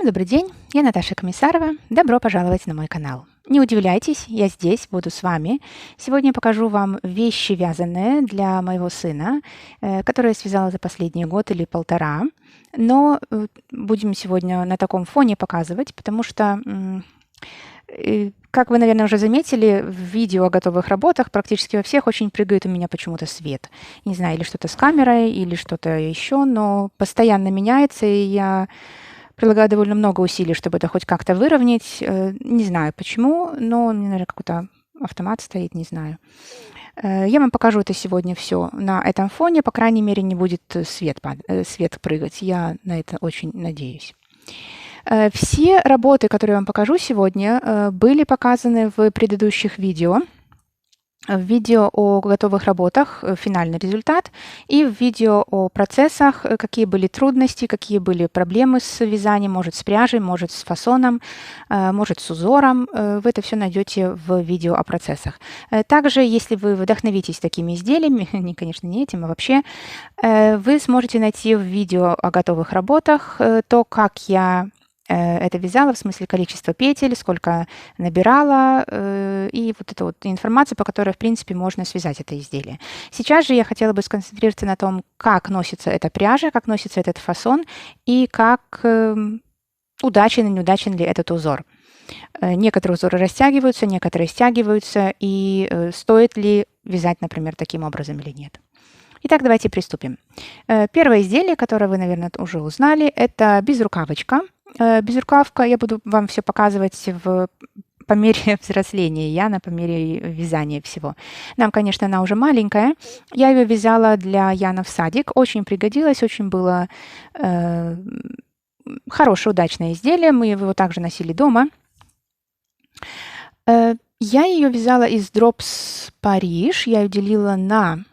Всем добрый день, я Наташа Комиссарова. Добро пожаловать на мой канал. Не удивляйтесь, я здесь буду с вами. Сегодня я покажу вам вещи вязаные для моего сына, которые я связала за последний год или полтора. Но будем сегодня на таком фоне показывать, потому что, как вы, наверное, уже заметили, в видео о готовых работах практически во всех очень прыгает у меня почему-то свет. Не знаю, или что-то с камерой, или что-то еще, но постоянно меняется, и я прилагаю довольно много усилий, чтобы это хоть как-то выровнять. Не знаю почему, но у меня, наверное, какой-то автомат стоит, не знаю. Я вам покажу это сегодня все на этом фоне. По крайней мере, не будет свет прыгать. Я на это очень надеюсь. Все работы, которые я вам покажу сегодня, были показаны в предыдущих видео. В видео о готовых работах финальный результат и в видео о процессах, какие были трудности, какие были проблемы с вязанием, может с пряжей, может с фасоном, может с узором. Вы это все найдете в видео о процессах. Также, если вы вдохновитесь такими изделиями, конечно, не этим, а вообще, вы сможете найти в видео о готовых работах то, как я это вязала, в смысле количество петель, сколько набирала, и вот эту вот информацию, по которой, в принципе, можно связать это изделие. Сейчас же я хотела бы сконцентрироваться на том, как носится эта пряжа, как носится этот фасон, и как удачен и неудачен ли этот узор. Некоторые узоры растягиваются, некоторые стягиваются, и стоит ли вязать, например, таким образом или нет. Итак, давайте приступим. Первое изделие, которое вы, наверное, уже узнали, это безрукавочка. Безрукавка, я буду вам все показывать по мере взросления Яна, по мере вязания всего. Нам, конечно, она уже маленькая. Я ее вязала для Яна в садик. Очень пригодилась, очень было хорошее, удачное изделие. Мы его также носили дома. Я ее вязала из Drops Paris. Я ее делила на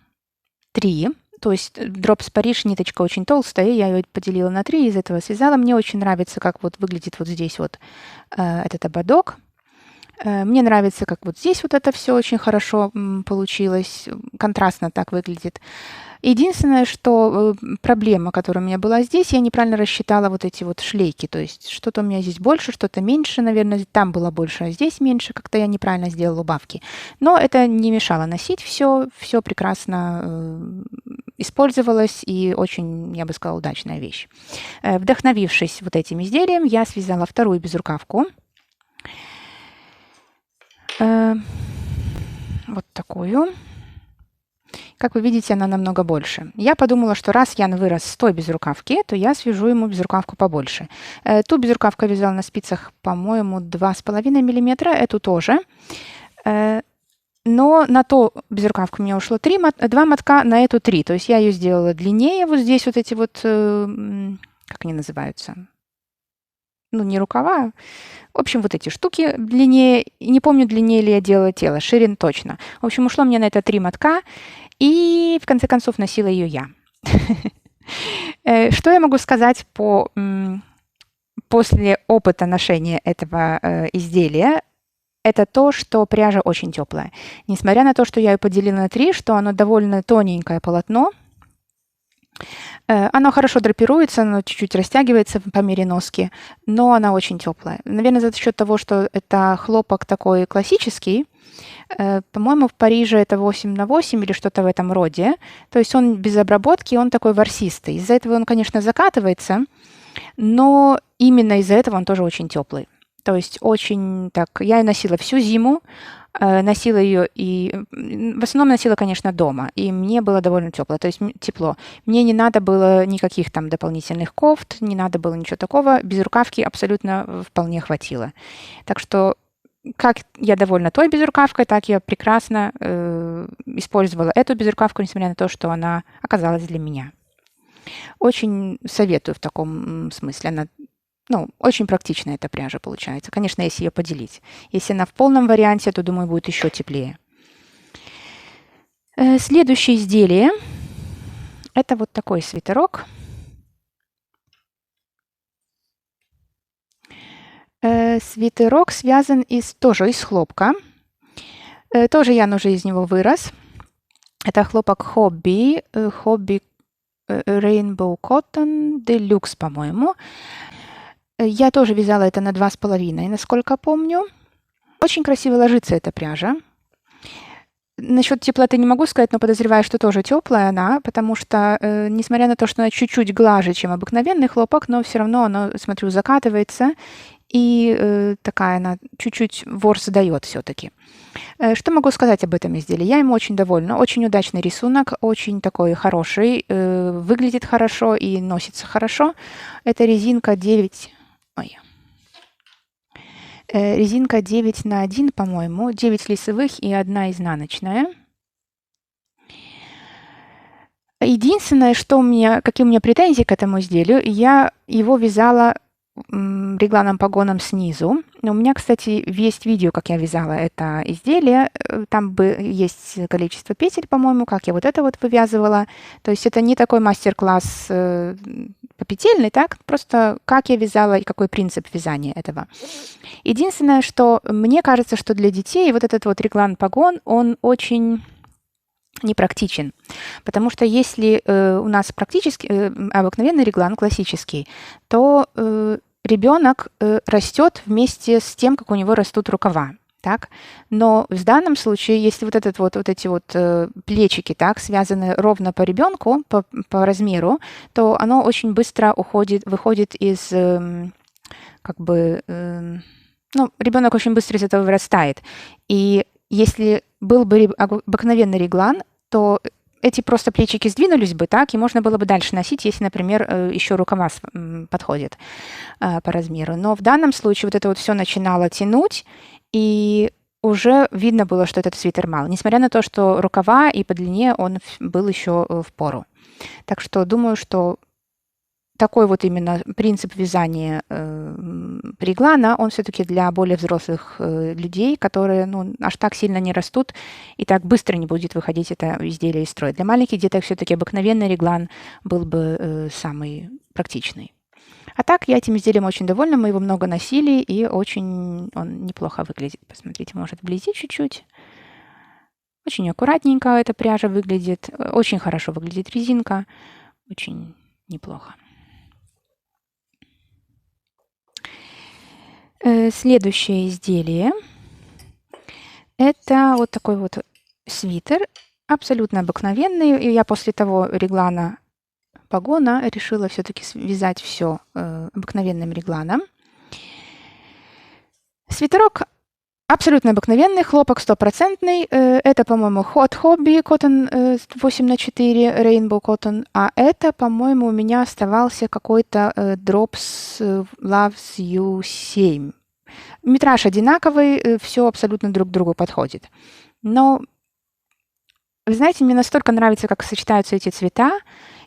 3. То есть Drops Paris, ниточка очень толстая, я ее поделила на 3, из этого связала. Мне очень нравится, как вот выглядит вот здесь вот этот ободок. Мне нравится, как вот здесь вот это все очень хорошо получилось, контрастно так выглядит. Единственное, что проблема, которая у меня была здесь, я неправильно рассчитала вот эти вот шлейки. То есть что-то у меня здесь больше, что-то меньше, наверное, там было больше, а здесь меньше. Как-то я неправильно сделала убавки. Но это не мешало носить все прекрасно использовалась и очень, я бы сказала, удачная вещь. Вдохновившись вот этим изделием, я связала вторую безрукавку. Вот такую. Как вы видите, она намного больше. Я подумала, что раз Ян вырос с той безрукавки, то я свяжу ему безрукавку побольше. Ту безрукавку я вязала на спицах, по-моему, 2,5 мм, эту тоже. Но на ту безрукавку у меня ушло 2 мотка, на эту 3. То есть я ее сделала длиннее. Вот здесь вот эти вот, как они называются? Ну, не рукава. В общем, вот эти штуки длиннее. Не помню, длиннее ли я делала тело. Ширин точно. В общем, ушло мне на это 3 мотка. И в конце концов носила ее я. Что я могу сказать после опыта ношения этого изделия? Это то, что пряжа очень теплая. Несмотря на то, что я ее поделила на 3, что оно довольно тоненькое полотно, оно хорошо драпируется, оно чуть-чуть растягивается по мере носки, но она очень теплая. Наверное, за счет того, что это хлопок такой классический, по-моему, в Париже это 8/8 или что-то в этом роде. То есть он без обработки, он такой ворсистый. Из-за этого он, конечно, закатывается, но именно из-за этого он тоже очень теплый. То есть очень так... Я ее носила всю зиму, носила ее и... В основном носила, конечно, дома, и мне было довольно тепло, то есть тепло. Мне не надо было никаких там дополнительных кофт, не надо было ничего такого. Безрукавки абсолютно вполне хватило. Так что как я довольна той безрукавкой, так я прекрасно использовала эту безрукавку, несмотря на то, что она оказалась для меня. Очень советую в таком смысле. Она, очень практичная эта пряжа получается. Конечно, если ее поделить. Если она в полном варианте, то, думаю, будет еще теплее. Следующее изделие – это вот такой свитерок. Свитерок связан тоже из хлопка. Тоже Ян уже из него вырос. Это хлопок Hobbii Rainbow Cotton Deluxe, по-моему. Я тоже вязала это на 2,5, насколько помню. Очень красиво ложится эта пряжа. Насчет теплоты не могу сказать, но подозреваю, что тоже теплая она, потому что, несмотря на то, что она чуть-чуть глаже, чем обыкновенный хлопок, но все равно она, смотрю, закатывается, и такая она чуть-чуть ворс дает все-таки. Что могу сказать об этом изделии? Я им очень довольна. Очень удачный рисунок, очень такой хороший, выглядит хорошо и носится хорошо. Это резинка 9... Ой. Резинка 9 на 1, по-моему. 9 лицевых и 1 изнаночная. Единственное, какие у меня претензии к этому изделию, я его вязала регланным погоном снизу. У меня, кстати, есть видео, как я вязала это изделие. Там есть количество петель, по-моему, как я вот это вот вывязывала. То есть это не такой мастер-класс попетельный, так? Просто как я вязала и какой принцип вязания этого. Единственное, что мне кажется, что для детей вот этот вот реглан-погон, он очень непрактичен. Потому что если у нас обыкновенный реглан, классический, то ребенок растет вместе с тем, как у него растут рукава. Так? Но в данном случае, если вот эти плечики так, связаны ровно по ребенку, по размеру, то оно очень быстро выходит из, ребенок очень быстро из этого вырастает. И если был бы обыкновенный реглан, то эти просто плечики сдвинулись бы, так, и можно было бы дальше носить, если, например, еще рукава подходят по размеру. Но в данном случае вот это вот все начинало тянуть, и уже видно было, что этот свитер мал, несмотря на то, что рукава и по длине он был еще в пору. Так что думаю, что такой вот именно принцип вязания реглана, он все-таки для более взрослых людей, которые аж так сильно не растут и так быстро не будет выходить это изделие из строя. Для маленьких деток все-таки обыкновенный реглан был бы самый практичный. А так я этим изделием очень довольна, мы его много носили, и очень он неплохо выглядит. Посмотрите, может, вблизи чуть-чуть. Очень аккуратненько эта пряжа выглядит, очень хорошо выглядит резинка, очень неплохо. Следующее изделие – это вот такой вот свитер, абсолютно обыкновенный. И я после того реглана погона решила все-таки вязать все обыкновенным регланом. Свитерок абсолютно обыкновенный, хлопок 100%. Это, по-моему, Hot Hobby Cotton 8х4 Rainbow Cotton. А это, по-моему, у меня оставался какой-то Drops Loves You 7. Метраж одинаковый, все абсолютно друг к другу подходит. Но, вы знаете, мне настолько нравится, как сочетаются эти цвета,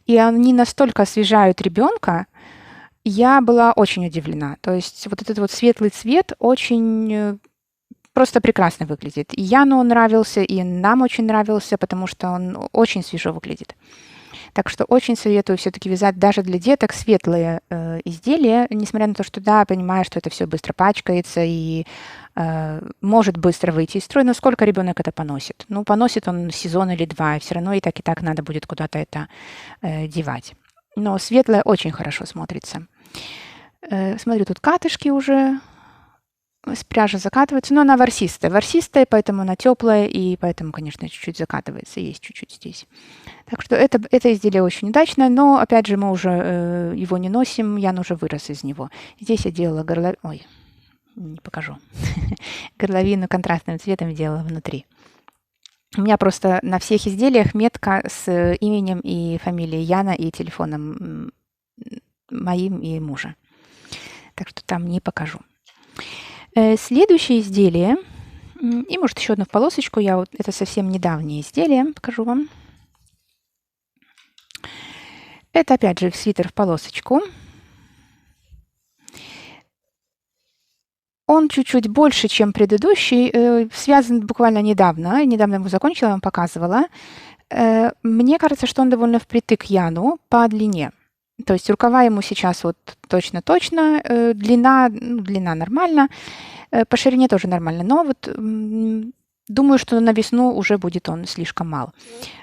и они настолько освежают ребенка, я была очень удивлена. То есть вот этот вот светлый цвет очень просто прекрасно выглядит. И Яну он нравился, и нам очень нравился, потому что он очень свежо выглядит. Так что очень советую все-таки вязать даже для деток светлые изделия, несмотря на то, что да, понимаю, что это все быстро пачкается и может быстро выйти из строя, но сколько ребенок это поносит? Ну, поносит он сезон или два, и все равно и так надо будет куда-то это девать. Но светлое очень хорошо смотрится. Смотрю, тут катышки уже. Пряжа закатывается, но она ворсистая, поэтому она теплая, и поэтому, конечно, чуть-чуть закатывается, есть чуть-чуть здесь. Так что это изделие очень удачное, но, опять же, мы уже его не носим, Ян уже вырос из него. Здесь я делала горловину, ой, не покажу, горловину контрастным цветом делала внутри. У меня просто на всех изделиях метка с именем и фамилией Яна и телефоном моим и мужа. Так что там не покажу. Следующее изделие, и может еще одну в полосочку, это совсем недавнее изделие, покажу вам. Это опять же свитер в полосочку. Он чуть-чуть больше, чем предыдущий, связан буквально недавно его закончила, я вам показывала. Мне кажется, что он довольно впритык Яну по длине. То есть рукава ему сейчас вот точно-точно, длина нормально, по ширине тоже нормально, но вот думаю, что на весну уже будет он слишком мал.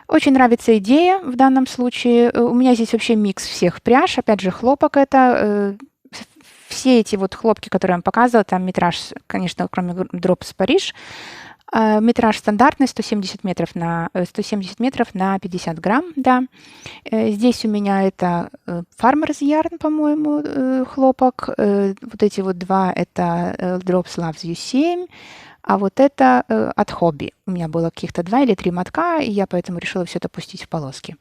Очень нравится идея в данном случае. У меня здесь вообще микс всех пряж, опять же хлопок это, все эти вот хлопки, которые я вам показывала, там метраж, конечно, кроме Drops Париж, метраж стандартный 170 метров на 50 грамм, да. Здесь у меня это Farmers Yarn, по-моему, хлопок. Вот эти вот два это Drops Loves You 7. А вот это от хобби. У меня было каких-то 2 или 3 мотка, и я поэтому решила все это пустить в полоски.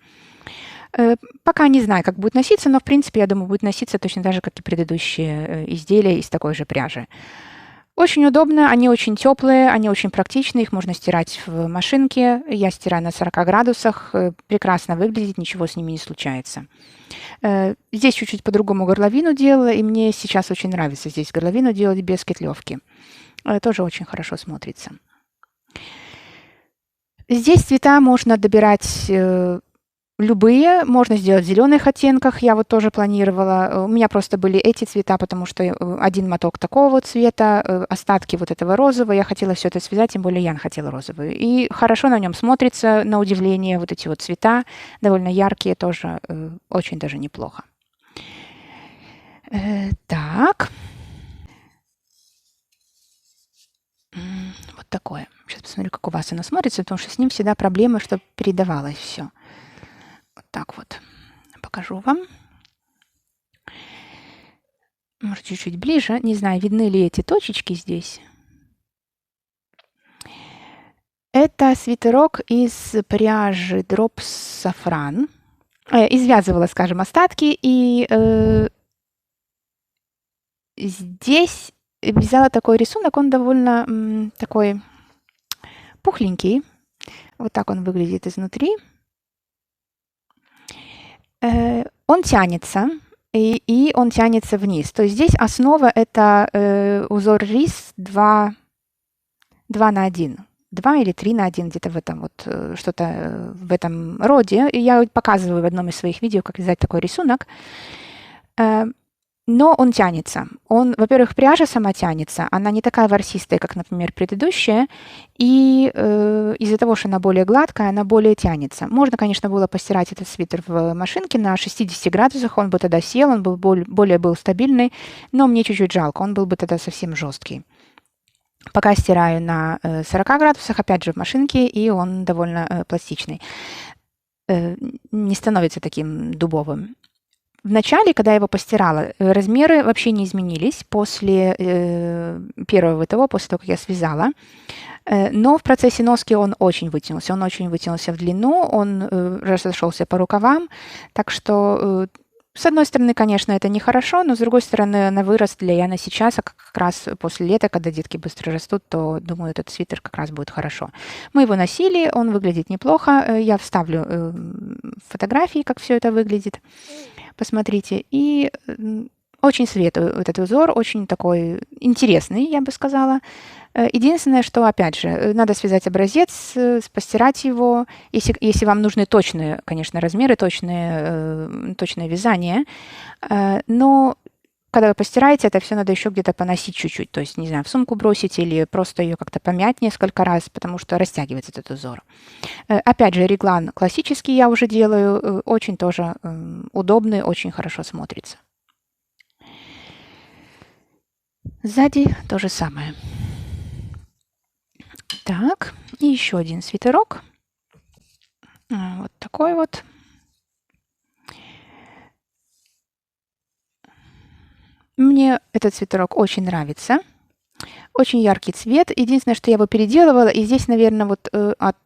Пока не знаю, как будет носиться, но в принципе, я думаю, будет носиться точно так же, как и предыдущие изделия из такой же пряжи. Очень удобно, они очень теплые, они очень практичны, их можно стирать в машинке. Я стираю на 40 градусах, прекрасно выглядит, ничего с ними не случается. Здесь чуть-чуть по-другому горловину делала, и мне сейчас очень нравится здесь горловину делать без кетлевки. Тоже очень хорошо смотрится. Здесь цвета можно добирать любые, можно сделать в зеленых оттенках, я вот тоже планировала. У меня просто были эти цвета, потому что один моток такого цвета, остатки вот этого розового, я хотела все это связать, тем более Ян хотела розовый. И хорошо на нем смотрится, на удивление, вот эти вот цвета, довольно яркие, тоже очень даже неплохо. Так. Вот такое. Сейчас посмотрю, как у вас оно смотрится, потому что с ним всегда проблема, чтобы передавалось все. Вот так вот. Покажу вам. Может, чуть-чуть ближе. Не знаю, видны ли эти точечки здесь. Это свитерок из пряжи Drops Safran. Извязывала, скажем, остатки. И здесь взяла такой рисунок. Он довольно такой пухленький. Вот так он выглядит изнутри. Он тянется, и он тянется вниз. То есть здесь основа это узор рис 2 на 1. 2 или 3 на 1, где-то в этом вот, что-то в этом роде. И я показываю в одном из своих видео, как вязать такой рисунок. Но он тянется. Он, во-первых, пряжа сама тянется. Она не такая ворсистая, как, например, предыдущая. И из-за того, что она более гладкая, она более тянется. Можно, конечно, было постирать этот свитер в машинке на 60 градусах. Он бы тогда сел, он был более был стабильный. Но мне чуть-чуть жалко, он был бы тогда совсем жесткий. Пока стираю на 40 градусах, опять же, в машинке, и он довольно пластичный. Не становится таким дубовым. В начале, когда я его постирала, размеры вообще не изменились после первого ВТО, после того, как я связала. Но в процессе носки он очень вытянулся. Он очень вытянулся в длину, он разошелся по рукавам. Так что, с одной стороны, конечно, это нехорошо, но с другой стороны, на вырост для Яна сейчас, а как раз после лета, когда детки быстро растут, то, думаю, этот свитер как раз будет хорошо. Мы его носили, он выглядит неплохо. Я вставлю фотографии, как все это выглядит. Посмотрите. И очень светлый этот узор, очень такой интересный, я бы сказала. Единственное, что, опять же, надо связать образец, постирать его. Если вам нужны точные, конечно, размеры, точное вязание. Но когда вы постираете, это все надо еще где-то поносить чуть-чуть. То есть, не знаю, в сумку бросить или просто ее как-то помять несколько раз, потому что растягивается этот узор. Опять же, реглан классический я уже делаю. Очень тоже удобный, очень хорошо смотрится. Сзади то же самое. Так, и еще один свитерок. Вот такой вот. Мне этот свитерок очень нравится. Очень яркий цвет. Единственное, что я его переделывала, и здесь, наверное, вот от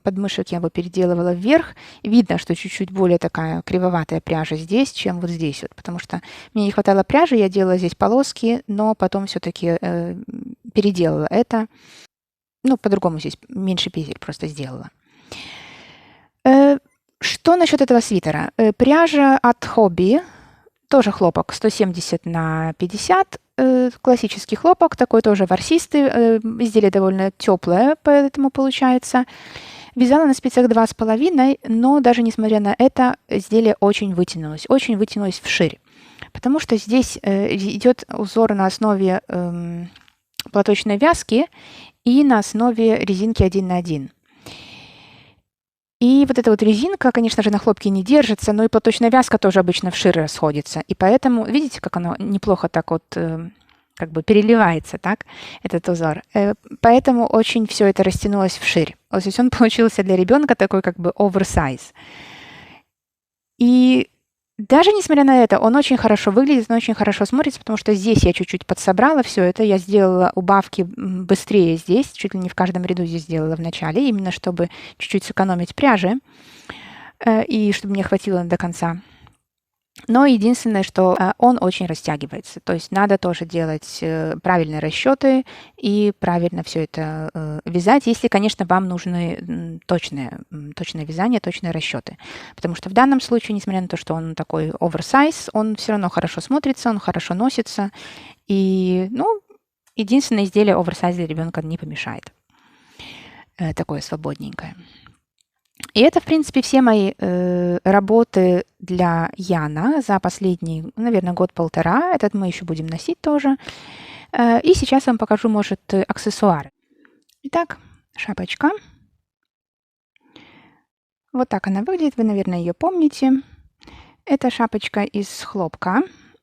подмышек я его переделывала вверх. Видно, что чуть-чуть более такая кривоватая пряжа здесь, чем вот здесь. Вот, потому что мне не хватало пряжи, я делала здесь полоски, но потом все-таки переделала это. Ну, по-другому здесь меньше петель просто сделала. Что насчет этого свитера? Пряжа от хобби. Тоже хлопок 170 на 50, классический хлопок, такой тоже ворсистый, изделие довольно теплое, поэтому получается. Вязала на спицах 2,5, но даже несмотря на это, изделие очень вытянулось вширь, потому что здесь идет узор на основе платочной вязки и на основе резинки 1 на 1. И вот эта вот резинка, конечно же, на хлопке не держится, но и платочная вязка тоже обычно вширь расходится. И поэтому, видите, как оно неплохо так вот как бы переливается, так, этот узор. Поэтому очень все это растянулось вширь. Вот здесь он получился для ребенка такой как бы оверсайз. И даже несмотря на это, он очень хорошо выглядит, он очень хорошо смотрится, потому что здесь я чуть-чуть подсобрала все это. Я сделала убавки быстрее здесь, чуть ли не в каждом ряду здесь сделала в начале, именно чтобы чуть-чуть сэкономить пряжи и чтобы мне хватило до конца. Но единственное, что он очень растягивается. То есть надо тоже делать правильные расчеты и правильно все это вязать, если, конечно, вам нужны точное вязание, точные расчеты. Потому что в данном случае, несмотря на то, что он такой оверсайз, он все равно хорошо смотрится, он хорошо носится. И, ну, единственное изделие оверсайз для ребенка не помешает. Такое свободненькое. И это, в принципе, все мои работы для Яна за последний, наверное, год-полтора. Этот мы еще будем носить тоже. И сейчас я вам покажу, может, аксессуары. Итак, шапочка. Вот так она выглядит. Вы, наверное, ее помните. Это шапочка из хлопка.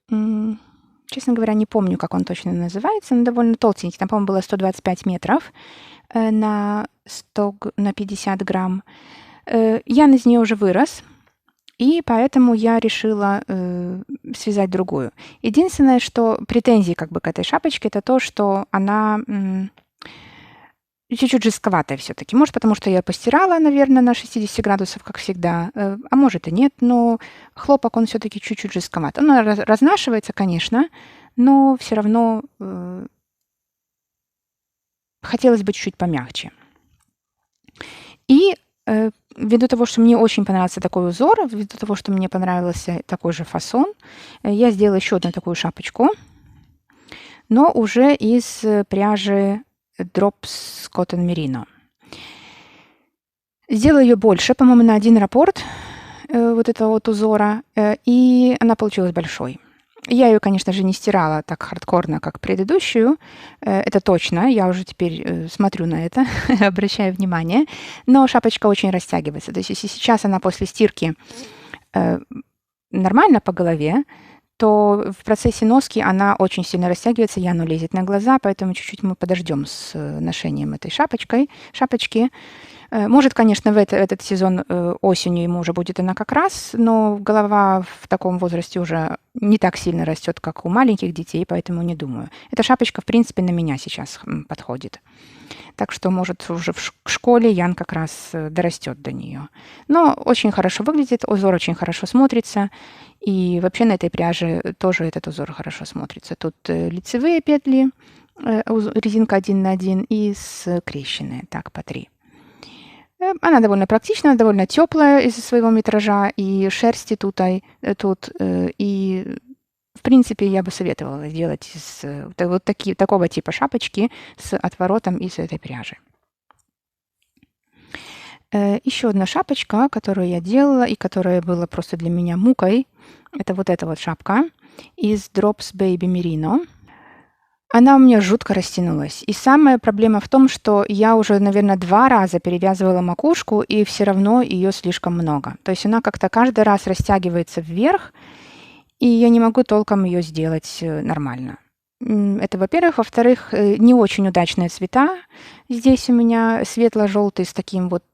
Честно говоря, не помню, как он точно называется. Он довольно толстенький. Там, по-моему, было 125 метров на 50 грамм. Ян из нее уже вырос, и поэтому я решила связать другую. Единственное, что претензии как бы к этой шапочке, это то, что она чуть-чуть жестковатая все-таки. Может, потому что я постирала, наверное, на 60 градусов, как всегда, а может и нет, но хлопок, он все-таки чуть-чуть жестковат. Он разнашивается, конечно, но все равно хотелось бы чуть-чуть помягче. И ввиду того, что мне очень понравился такой узор, ввиду того, что мне понравился такой же фасон, я сделала еще одну такую шапочку, но уже из пряжи Drops Cotton Merino. Сделала ее больше, по-моему, на один раппорт вот этого вот узора, и она получилась большой. Я ее, конечно же, не стирала так хардкорно, как предыдущую. Это точно. Я уже теперь смотрю на это, обращаю внимание. Но шапочка очень растягивается. То есть если сейчас она после стирки нормально по голове, то в процессе носки она очень сильно растягивается, Яну лезет на глаза, поэтому чуть-чуть мы подождем с ношением этой шапочки. Может, конечно, в этот сезон осенью ему уже будет она как раз, но голова в таком возрасте уже не так сильно растет, как у маленьких детей, поэтому не думаю. Эта шапочка, в принципе, на меня сейчас подходит. Так что, может, уже в школе Ян как раз дорастет до нее. Но очень хорошо выглядит, узор очень хорошо смотрится. И вообще на этой пряже тоже этот узор хорошо смотрится. Тут лицевые петли, резинка 1 на 1 и скрещенные, так, по 3. Она довольно практичная, довольно теплая из-за своего метража, и шерсти тут, и в принципе я бы советовала делать такого типа шапочки с отворотом из этой пряжи. Еще одна шапочка, которую я делала и которая была просто для меня мукой, это вот эта вот шапка из Drops Baby Merino. Она у меня жутко растянулась. И самая проблема в том, что я уже, наверное, 2 раза перевязывала макушку, и все равно ее слишком много. То есть она как-то каждый раз растягивается вверх, и я не могу толком ее сделать нормально. Это, во-первых. Во-вторых, не очень удачные цвета. Здесь у меня светло-желтый с таким вот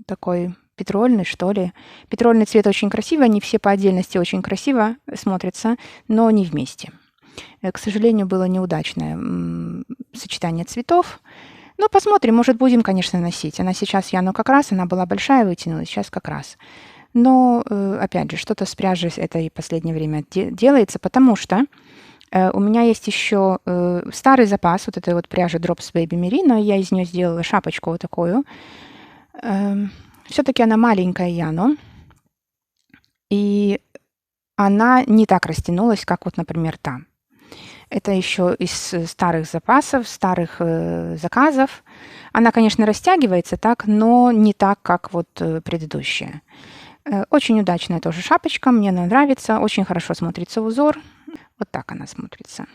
такой петрольный, что ли. Петрольный цвет очень красивый, они все по отдельности очень красиво смотрятся, но не вместе. К сожалению, было неудачное сочетание цветов. Но посмотрим, может, будем, конечно, носить. Она сейчас, Яну как раз, она была большая, вытянулась, сейчас как раз. Но, опять же, что-то с пряжей это и в последнее время делается, потому что у меня есть еще старый запас вот этой вот пряжи Drops Baby Merino. Я из нее сделала шапочку вот такую. Все-таки она маленькая Яну. И она не так растянулась, как вот, например, там. Это еще из старых запасов, старых заказов. Она, конечно, растягивается так, но не так, как вот предыдущая. Очень удачная тоже шапочка, мне она нравится, очень хорошо смотрится узор. Вот так она смотрится.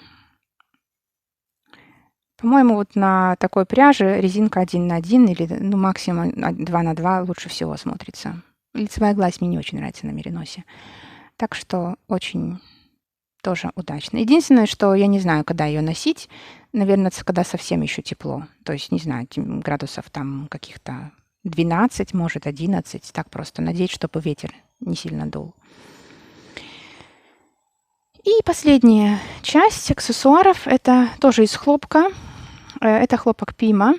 По-моему, вот на такой пряже резинка 1 на 1 или ну, максимум 2 на 2 лучше всего смотрится. Лицевая гладь мне не очень нравится на мериносе. Так что очень тоже удачно. Единственное, что я не знаю, когда ее носить. Наверное, когда совсем еще тепло. То есть, не знаю, градусов там каких-то 12, может, 11. Так просто надеть, чтобы ветер не сильно дул. И последняя часть аксессуаров. Это тоже из хлопка. Это хлопок Pima.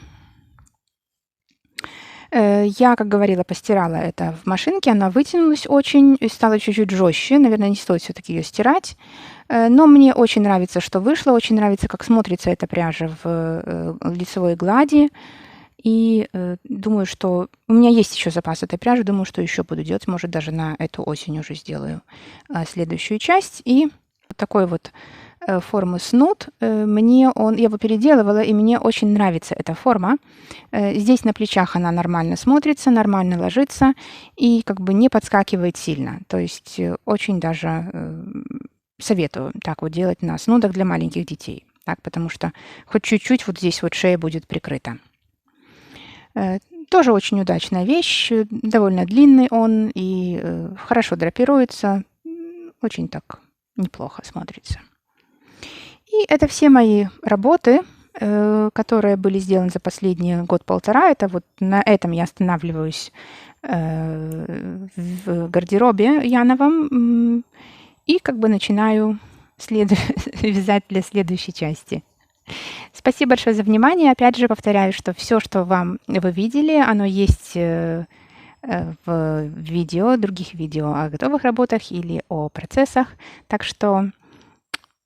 Я, как говорила, постирала это в машинке. Она вытянулась очень и стала чуть-чуть жестче. Наверное, не стоит все-таки ее стирать. Но мне очень нравится, что вышло. Очень нравится, как смотрится эта пряжа в лицевой глади. И думаю, что у меня есть еще запас этой пряжи. Думаю, что еще буду делать. Может, даже на эту осень уже сделаю следующую часть. И вот такой вот формы снуд. Я его переделывала, и мне очень нравится эта форма. Здесь на плечах она нормально смотрится, нормально ложится и как бы не подскакивает сильно. То есть очень даже советую так вот делать на снудах для маленьких детей. Так, потому что хоть чуть-чуть вот здесь вот шея будет прикрыта. Тоже очень удачная вещь, довольно длинный он и хорошо драпируется, очень так неплохо смотрится. И это все мои работы, которые были сделаны за последний год-полтора. Это вот на этом я останавливаюсь в гардеробе Яновом и как бы начинаю вязать для следующей части. Спасибо большое за внимание. Опять же повторяю, что все, что вы видели, оно есть в видео, других видео о готовых работах или о процессах. Так что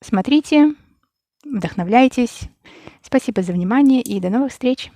смотрите, вдохновляйтесь. Спасибо за внимание и до новых встреч!